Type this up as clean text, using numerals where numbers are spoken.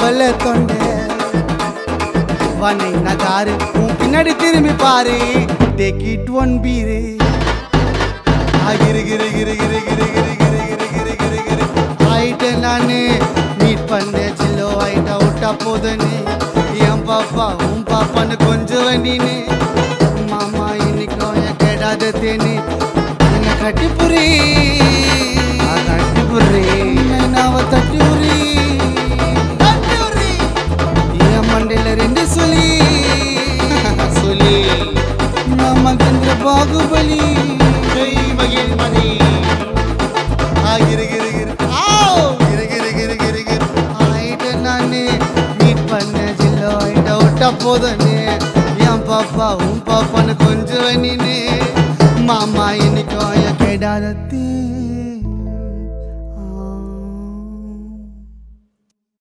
கொல்ல தொண்டை வனை நகாரு உன் பின்னாடி திரும்பி பாரு டேக் இட் ஒன் பீரு கிரு கிரு கிரு கிரு கிரு கிரு கிரு கிரு கிரு கிரு கிரு ஆயிட்ட நானு மீட் பண்ண சில்லோ ஆயிட்டா விட்டா போதுன்னு என் பாப்பா உன் பாப்பான்னு கொஞ்சம் வண்டின்னு மாமா இன்னைக்கும் என் கெடாத தேனு என்ன கட்டிப்புரி நாவ தட்டி உரி என் மண்டையில ரெண்டு சொல்லி நான் மகேந்திர பாகுபலி போதனே என் பாப்பா உன் பாப்பான்னு கொஞ்சம் நீனே மாமா இன்னைக்கும் என் கேடாதத்தே